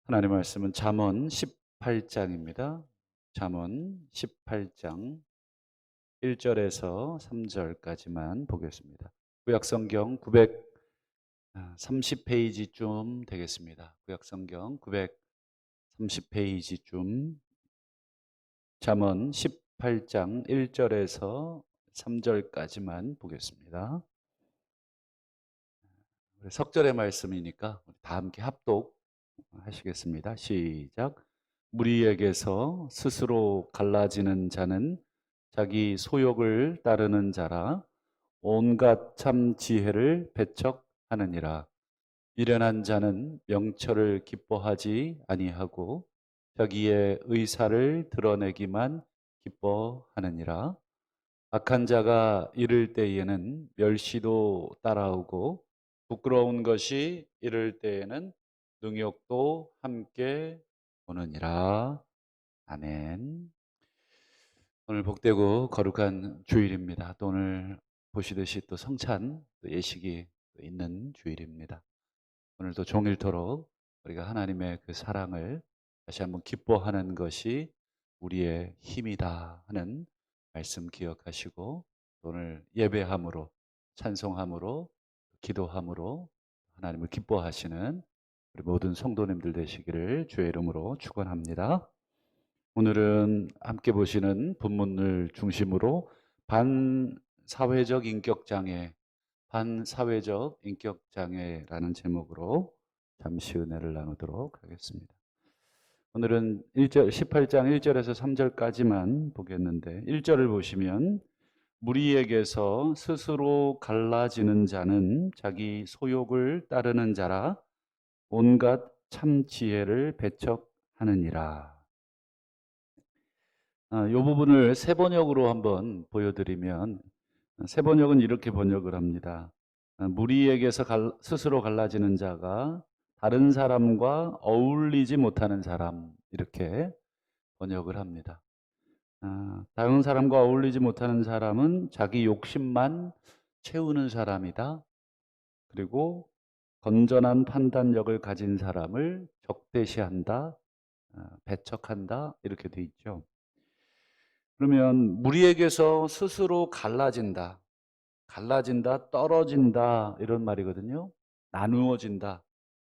하나님 말씀은 잠언 18장입니다. 잠언 18장 1절에서 3절까지만 보겠습니다. 구약성경 930페이지쯤 되겠습니다. 구약성경 930페이지쯤 잠언 18장 1절에서 3절까지만 보겠습니다. 석절의 말씀이니까 다 함께 합독하시겠습니다. 시작. 무리에게서 스스로 갈라지는 자는 자기 소욕을 따르는 자라 온갖 참 지혜를 배척하느니라. 미련한 자는 명철을 기뻐하지 아니하고 자기의 의사를 드러내기만 기뻐하느니라. 악한 자가 이를 때에는 멸시도 따라오고 부끄러운 것이 이를 때에는 능욕도 함께 오느니라. 아멘. 오늘 복되고 거룩한 주일입니다. 또 오늘 보시듯이 또 성찬 또 예식이 있는 주일입니다. 오늘도 종일토록 우리가 하나님의 그 사랑을 다시 한번 기뻐하는 것이 우리의 힘이다 하는 말씀 기억하시고 오늘 예배함으로 찬송함으로 기도함으로 하나님을 기뻐하시는 우리 모든 성도님들 되시기를 주의 이름으로 축원합니다. 오늘은 함께 보시는 본문을 중심으로 반사회적 인격장애, 반사회적 인격장애라는 제목으로 잠시 은혜를 나누도록 하겠습니다. 오늘은 18장 1절에서 3절까지만 보겠는데 1절을 보시면 무리에게서 스스로 갈라지는 자는 자기 소욕을 따르는 자라 온갖 참 지혜를 배척하느니라. 이 부분을 세 번역으로 한번 보여드리면 세 번역은 이렇게 번역을 합니다. 무리에게서 스스로 갈라지는 자가 다른 사람과 어울리지 못하는 사람 이렇게 번역을 합니다. 다른 사람과 어울리지 못하는 사람은 자기 욕심만 채우는 사람이다. 그리고 건전한 판단력을 가진 사람을 적대시한다, 배척한다 이렇게 돼 있죠. 그러면 무리에게서 스스로 갈라진다, 떨어진다 이런 말이거든요. 나누어진다.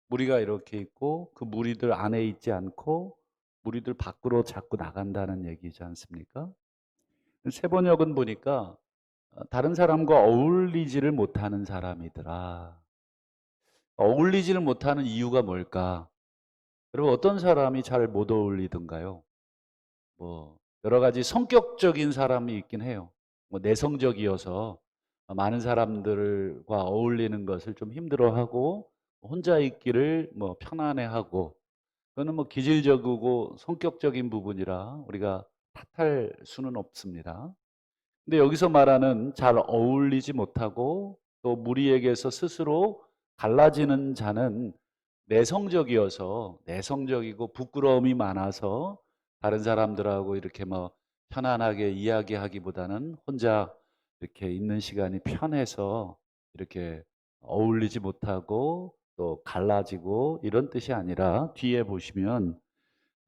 무리가 이렇게 있고 그 무리들 안에 있지 않고 무리들 밖으로 자꾸 나간다는 얘기지 않습니까? 세 번역은 보니까 다른 사람과 어울리지를 못하는 사람이더라. 어울리지를 못하는 이유가 뭘까? 여러분 어떤 사람이 잘 못 어울리던가요? 뭐 여러 가지 성격적인 사람이 있긴 해요. 뭐 내성적이어서 많은 사람들과 어울리는 것을 좀 힘들어하고 혼자 있기를 뭐 편안해하고 그거는 뭐 기질적이고 성격적인 부분이라 우리가 탓할 수는 없습니다. 근데 여기서 말하는 잘 어울리지 못하고 또 무리에게서 스스로 갈라지는 자는 내성적이고 부끄러움이 많아서 다른 사람들하고 이렇게 뭐 편안하게 이야기하기보다는 혼자 이렇게 있는 시간이 편해서 이렇게 어울리지 못하고 또 갈라지고 이런 뜻이 아니라 뒤에 보시면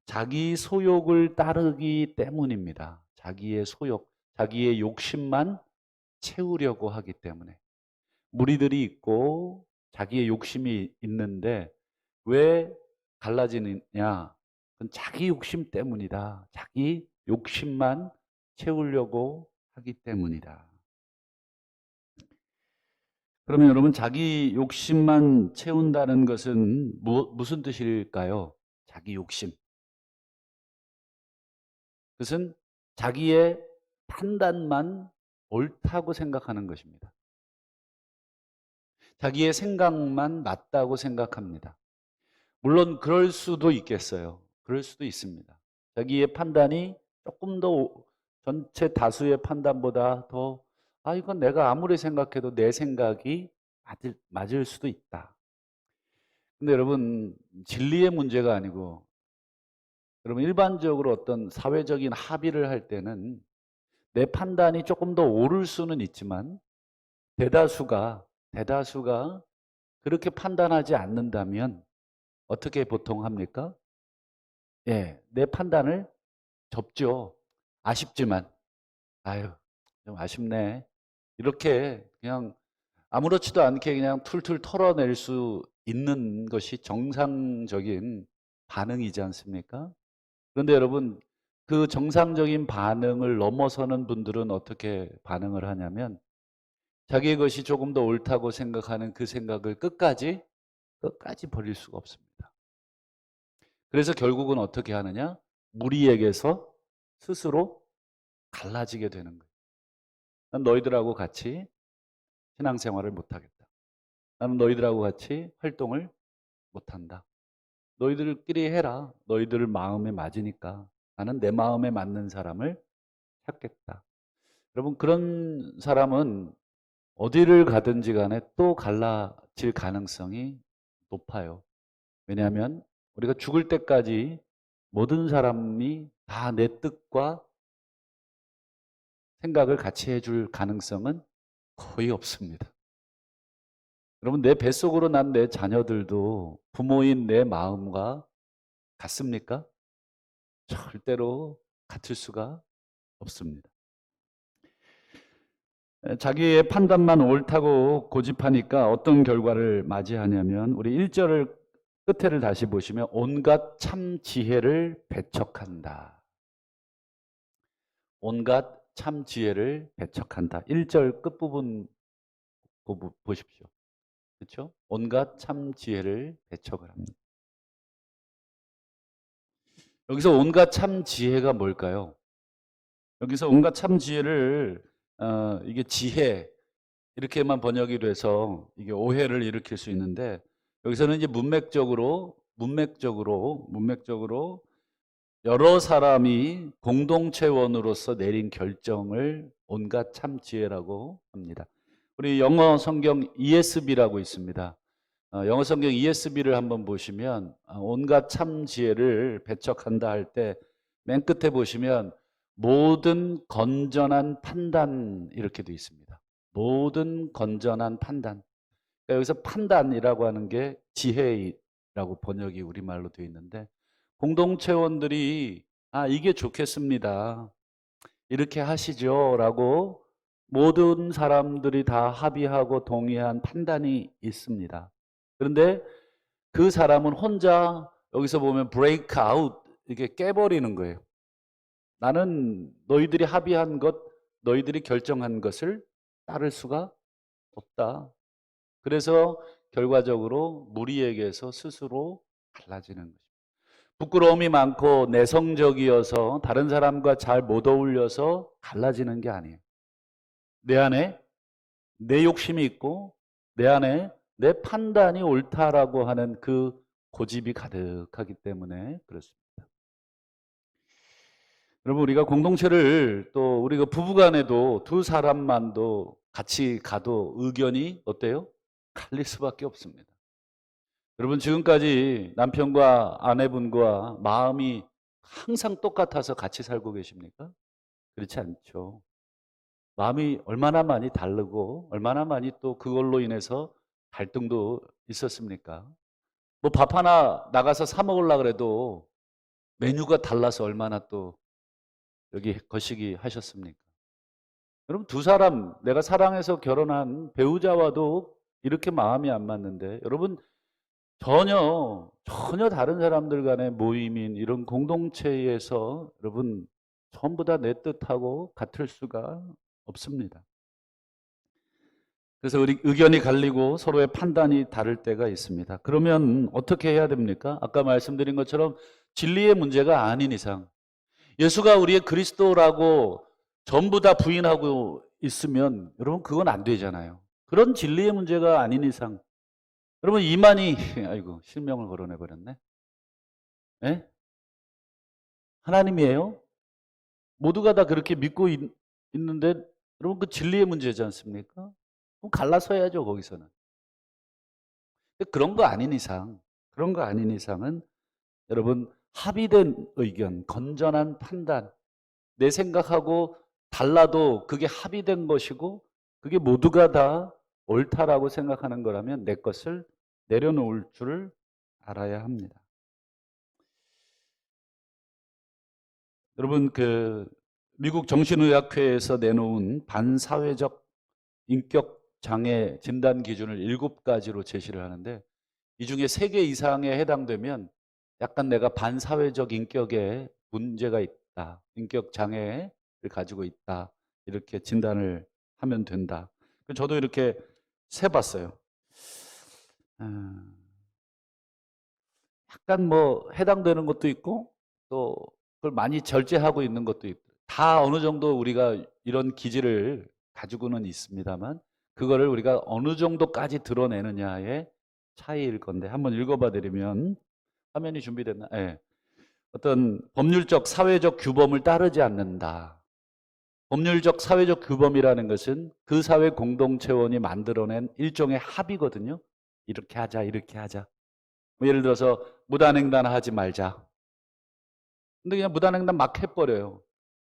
자기 소욕을 따르기 때문입니다. 자기의 소욕, 자기의 욕심만 채우려고 하기 때문에. 무리들이 있고 자기의 욕심이 있는데 왜 갈라지느냐? 그건 자기 욕심 때문이다. 자기 욕심만 채우려고 하기 때문이다. 그러면 여러분 자기 욕심만 채운다는 것은 무슨 뜻일까요? 자기 욕심. 그것은 자기의 판단만 옳다고 생각하는 것입니다. 자기의 생각만 맞다고 생각합니다. 물론 그럴 수도 있겠어요. 그럴 수도 있습니다. 자기의 판단이 조금 더 전체 다수의 판단보다 더 이건 내가 아무리 생각해도 내 생각이 맞을 수도 있다. 근데 여러분 진리의 문제가 아니고 여러분 일반적으로 어떤 사회적인 합의를 할 때는 내 판단이 조금 더 옳을 수는 있지만 대다수가 그렇게 판단하지 않는다면 어떻게 보통 합니까? 예, 내 판단을 접죠. 아쉽지만, 아유, 좀 아쉽네. 이렇게 그냥 아무렇지도 않게 그냥 툴툴 털어낼 수 있는 것이 정상적인 반응이지 않습니까? 그런데 여러분, 그 정상적인 반응을 넘어서는 분들은 어떻게 반응을 하냐면 자기의 것이 조금 더 옳다고 생각하는 그 생각을 끝까지 버릴 수가 없습니다. 그래서 결국은 어떻게 하느냐? 무리에게서 스스로 갈라지게 되는 거예요. 난 너희들하고 같이 신앙생활을 못하겠다. 나는 너희들하고 같이 활동을 못한다. 너희들끼리 해라. 너희들 마음에 맞으니까. 나는 내 마음에 맞는 사람을 찾겠다. 여러분, 그런 사람은 어디를 가든지 간에 또 갈라질 가능성이 높아요. 왜냐하면 우리가 죽을 때까지 모든 사람이 다 내 뜻과 생각을 같이 해줄 가능성은 거의 없습니다. 여러분, 내 뱃속으로 난 내 자녀들도 부모인 내 마음과 같습니까? 절대로 같을 수가 없습니다. 자기의 판단만 옳다고 고집하니까 어떤 결과를 맞이하냐면 우리 1절을 끝에를 다시 보시면 온갖 참 지혜를 배척한다. 온갖 참 지혜를 배척한다. 1절 끝부분 보십시오. 그렇죠? 온갖 참 지혜를 배척을 합니다. 여기서 온갖 참 지혜가 뭘까요? 여기서 온갖 참 지혜를 이게 지혜 이렇게만 번역이 돼서 이게 오해를 일으킬 수 있는데 여기서는 이제 문맥적으로 여러 사람이 공동체원으로서 내린 결정을 온갖 참 지혜라고 합니다. 우리 영어 성경 ESV라고 있습니다. 영어 성경 ESV를 한번 보시면 온갖 참 지혜를 배척한다 할 때 맨 끝에 보시면 모든 건전한 판단 이렇게 되어 있습니다. 모든 건전한 판단. 그러니까 여기서 판단이라고 하는 게 지혜라고 번역이 우리말로 되어 있는데 공동체원들이 이게 좋겠습니다. 이렇게 하시죠. 라고 모든 사람들이 다 합의하고 동의한 판단이 있습니다. 그런데 그 사람은 혼자 여기서 보면 break out 이게 깨버리는 거예요. 나는 너희들이 합의한 것, 너희들이 결정한 것을 따를 수가 없다. 그래서 결과적으로 무리에게서 스스로 갈라지는 거죠. 부끄러움이 많고 내성적이어서 다른 사람과 잘 못 어울려서 갈라지는 게 아니에요. 내 안에 내 욕심이 있고 내 안에 내 판단이 옳다라고 하는 그 고집이 가득하기 때문에 그렇습니다. 여러분, 우리가 공동체를 또 우리가 부부간에도 두 사람만도 같이 가도 의견이 어때요? 갈릴 수밖에 없습니다. 여러분, 지금까지 남편과 아내분과 마음이 항상 똑같아서 같이 살고 계십니까? 그렇지 않죠. 마음이 얼마나 많이 다르고 얼마나 많이 또 그걸로 인해서 갈등도 있었습니까? 뭐 밥 하나 나가서 사 먹으려고 그래도 메뉴가 달라서 얼마나 또 여기 거시기 하셨습니까? 여러분, 두 사람 내가 사랑해서 결혼한 배우자와도 이렇게 마음이 안 맞는데 여러분 전혀 다른 사람들 간의 모임인 이런 공동체에서 여러분 전부 다 내 뜻하고 같을 수가 없습니다. 그래서 우리 의견이 갈리고 서로의 판단이 다를 때가 있습니다. 그러면 어떻게 해야 됩니까? 아까 말씀드린 것처럼 진리의 문제가 아닌 이상 예수가 우리의 그리스도라고 전부 다 부인하고 있으면 여러분 그건 안 되잖아요. 그런 진리의 문제가 아닌 이상 여러분 이만희 아이고 실명을 거론해 버렸네. 예? 하나님이에요? 모두가 다 그렇게 믿고 있는데 여러분 그 진리의 문제지 않습니까? 그럼 갈라서야죠 거기서는. 그런 거 아닌 이상은 여러분 합의된 의견, 건전한 판단, 내 생각하고 달라도 그게 합의된 것이고 그게 모두가 다 옳다라고 생각하는 거라면 내 것을 내려놓을 줄을 알아야 합니다. 여러분, 미국 정신의학회에서 내놓은 반사회적 인격 장애 진단 기준을 7가지로 제시를 하는데, 이 중에 3개 이상에 해당되면 약간 내가 반사회적 인격에 문제가 있다, 인격 장애를 가지고 있다, 이렇게 진단을 하면 된다. 저도 이렇게 세봤어요. 약간 뭐 해당되는 것도 있고, 또 그걸 많이 절제하고 있는 것도 있고, 다 어느 정도 우리가 이런 기질을 가지고는 있습니다만, 그거를 우리가 어느 정도까지 드러내느냐의 차이일 건데, 한번 읽어봐 드리면, 화면이 준비됐나? 예. 어떤 법률적 사회적 규범을 따르지 않는다. 법률적 사회적 규범이라는 것은 그 사회 공동체원이 만들어낸 일종의 합의거든요. 이렇게 하자, 이렇게 하자. 뭐 예를 들어서 무단횡단 하지 말자. 근데 그냥 무단횡단 막 해버려요.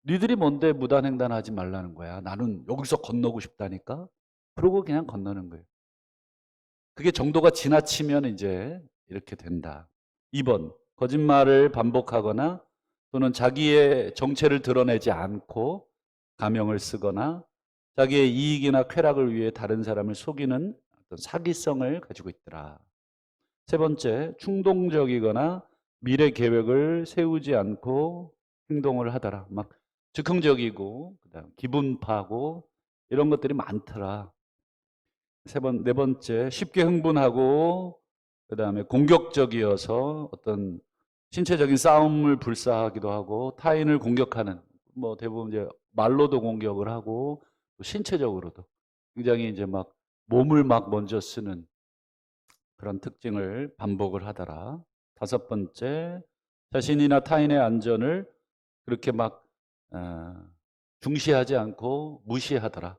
니들이 뭔데 무단횡단 하지 말라는 거야. 나는 여기서 건너고 싶다니까. 그러고 그냥 건너는 거예요. 그게 정도가 지나치면 이제 이렇게 된다. 2번, 거짓말을 반복하거나 또는 자기의 정체를 드러내지 않고 가명을 쓰거나 자기의 이익이나 쾌락을 위해 다른 사람을 속이는 어떤 사기성을 가지고 있더라. 3번째, 충동적이거나 미래 계획을 세우지 않고 행동을 하더라. 막 즉흥적이고 그다음 기분파고 이런 것들이 많더라. 4번째, 쉽게 흥분하고 그다음에 공격적이어서 어떤 신체적인 싸움을 불사하기도 하고 타인을 공격하는, 뭐 대부분 이제 말로도 공격을 하고 또 신체적으로도 굉장히 이제 막 몸을 막 먼저 쓰는 그런 특징을 반복을 하더라. 5번째, 자신이나 타인의 안전을 그렇게 막 어, 중시하지 않고 무시하더라.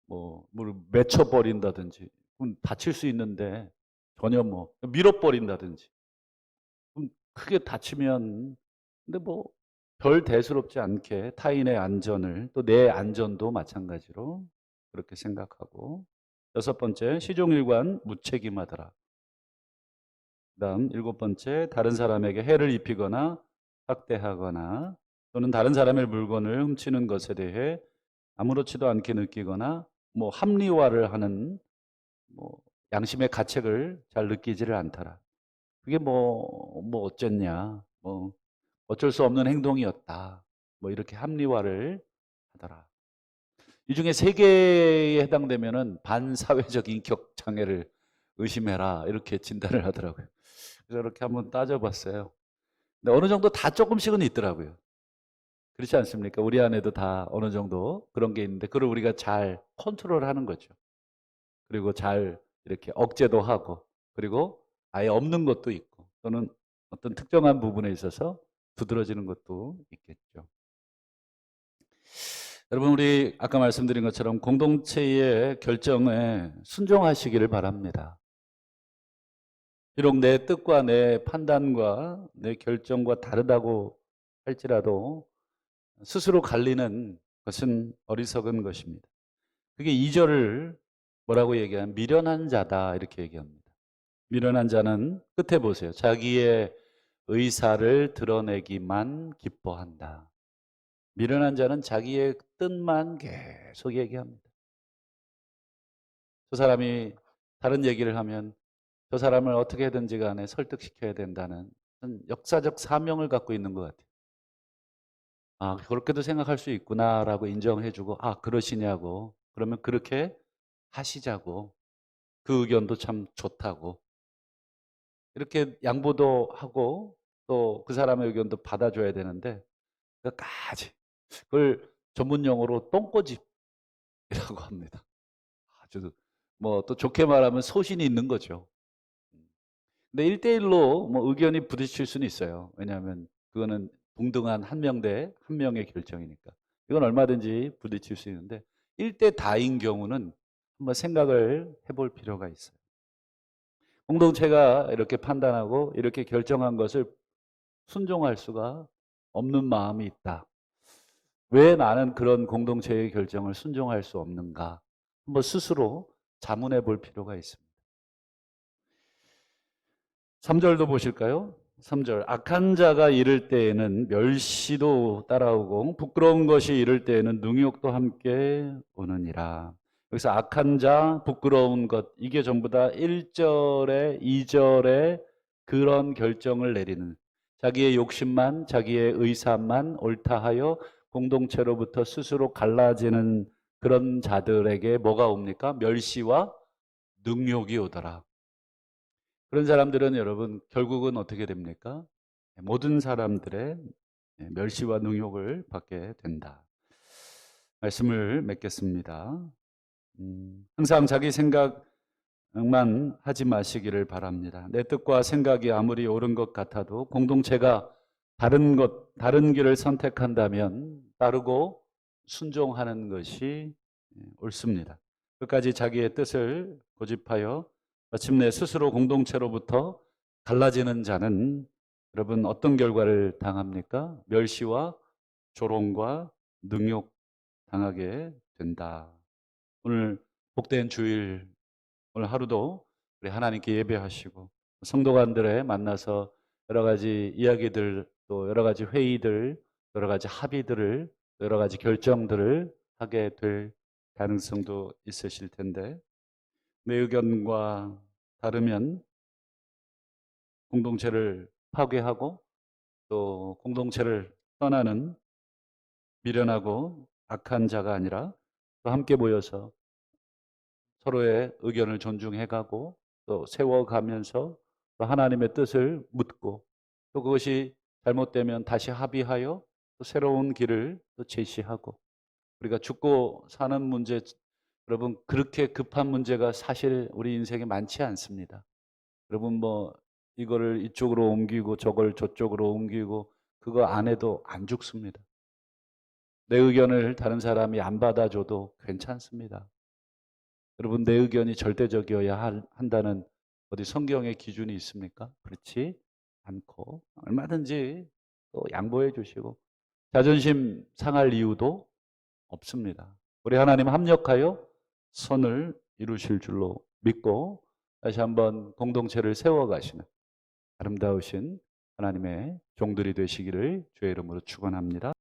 뭐 뭘 맺혀버린다든지, 그럼 다칠 수 있는데 전혀 뭐 밀어버린다든지, 그럼 크게 다치면, 근데 뭐 별 대수롭지 않게 타인의 안전을, 또 내 안전도 마찬가지로 그렇게 생각하고. 6번째, 시종일관 무책임하더라. 그다음 7번째, 다른 사람에게 해를 입히거나 학대하거나 또는 다른 사람의 물건을 훔치는 것에 대해 아무렇지도 않게 느끼거나 뭐 합리화를 하는, 뭐 양심의 가책을 잘 느끼지를 않더라. 그게 뭐 어쨌냐, 뭐 어쩔 수 없는 행동이었다, 뭐 이렇게 합리화를 하더라. 이 중에 3개에 해당되면은 반사회적 인격 장애를 의심해라, 이렇게 진단을 하더라고요. 그래서 이렇게 한번 따져봤어요. 근데 어느 정도 다 조금씩은 있더라고요. 그렇지 않습니까? 우리 안에도 다 어느 정도 그런 게 있는데, 그걸 우리가 잘 컨트롤하는 거죠. 그리고 잘 이렇게 억제도 하고, 그리고 아예 없는 것도 있고, 또는 어떤 특정한 부분에 있어서 두드러지는 것도 있겠죠. 여러분, 우리 아까 말씀드린 것처럼 공동체의 결정에 순종하시기를 바랍니다. 비록 내 뜻과 내 판단과 내 결정과 다르다고 할지라도 스스로 갈리는 것은 어리석은 것입니다. 그게 2절을 뭐라고 얘기하면 미련한 자다, 이렇게 얘기합니다. 미련한 자는 끝에 보세요. 자기의 의사를 드러내기만 기뻐한다. 미련한 자는 자기의 뜻만 계속 얘기합니다. 저 사람이 다른 얘기를 하면 저 사람을 어떻게든지 간에 설득시켜야 된다는 역사적 사명을 갖고 있는 것 같아요. 아, 그렇게도 생각할 수 있구나라고 인정해주고, 아, 그러시냐고. 그러면 그렇게 하시자고. 그 의견도 참 좋다고. 이렇게 양보도 하고 또 그 사람의 의견도 받아줘야 되는데, 끝까지. 그걸 전문 용어로 똥꼬집이라고 합니다. 아주 뭐 또 좋게 말하면 소신이 있는 거죠. 근데 1대1로 뭐 의견이 부딪힐 수는 있어요. 왜냐하면 그거는 동등한 한 명 대 한 명의 결정이니까. 이건 얼마든지 부딪힐 수 있는데, 1대 다인 경우는 한번 생각을 해볼 필요가 있어요. 공동체가 이렇게 판단하고 이렇게 결정한 것을 순종할 수가 없는 마음이 있다. 왜 나는 그런 공동체의 결정을 순종할 수 없는가? 한번 스스로 자문해 볼 필요가 있습니다. 3절도 보실까요? 3절. 악한 자가 이를 때에는 멸시도 따라오고 부끄러운 것이 이를 때에는 능욕도 함께 오느니라. 여기서 악한 자, 부끄러운 것 이게 전부 다 1절에 2절에 그런 결정을 내리는 자기의 욕심만 자기의 의사만 옳다 하여 공동체로부터 스스로 갈라지는 그런 자들에게 뭐가 옵니까? 멸시와 능욕이 오더라. 그런 사람들은 여러분 결국은 어떻게 됩니까? 모든 사람들의 멸시와 능욕을 받게 된다. 말씀을 맺겠습니다. 항상 자기 생각만 하지 마시기를 바랍니다. 내 뜻과 생각이 아무리 옳은 것 같아도 공동체가 다른 길을 선택한다면 따르고 순종하는 것이 옳습니다. 끝까지 자기의 뜻을 고집하여 마침내 스스로 공동체로부터 갈라지는 자는 여러분 어떤 결과를 당합니까? 멸시와 조롱과 능욕 당하게 된다. 오늘 복된 주일, 오늘 하루도 우리 하나님께 예배하시고 성도관들에 만나서 여러 가지 이야기들, 또 여러 가지 회의들, 여러 가지 합의들을, 여러 가지 결정들을 하게 될 가능성도 있으실 텐데 내 의견과 다르면 공동체를 파괴하고 또 공동체를 떠나는 미련하고 악한 자가 아니라 또 함께 모여서 서로의 의견을 존중해가고 또 세워가면서 또 하나님의 뜻을 묻고 또 그것이 잘못되면 다시 합의하여 또 새로운 길을 또 제시하고 우리가 죽고 사는 문제 여러분 그렇게 급한 문제가 사실 우리 인생에 많지 않습니다. 여러분 뭐 이거를 이쪽으로 옮기고 저걸 저쪽으로 옮기고 그거 안 해도 안 죽습니다. 내 의견을 다른 사람이 안 받아줘도 괜찮습니다. 여러분 내 의견이 절대적이어야 한다는 어디 성경의 기준이 있습니까? 그렇지 않고 얼마든지 또 양보해 주시고 자존심 상할 이유도 없습니다. 우리 하나님 합력하여 선을 이루실 줄로 믿고 다시 한번 공동체를 세워가시는 아름다우신 하나님의 종들이 되시기를 주의 이름으로 축원합니다.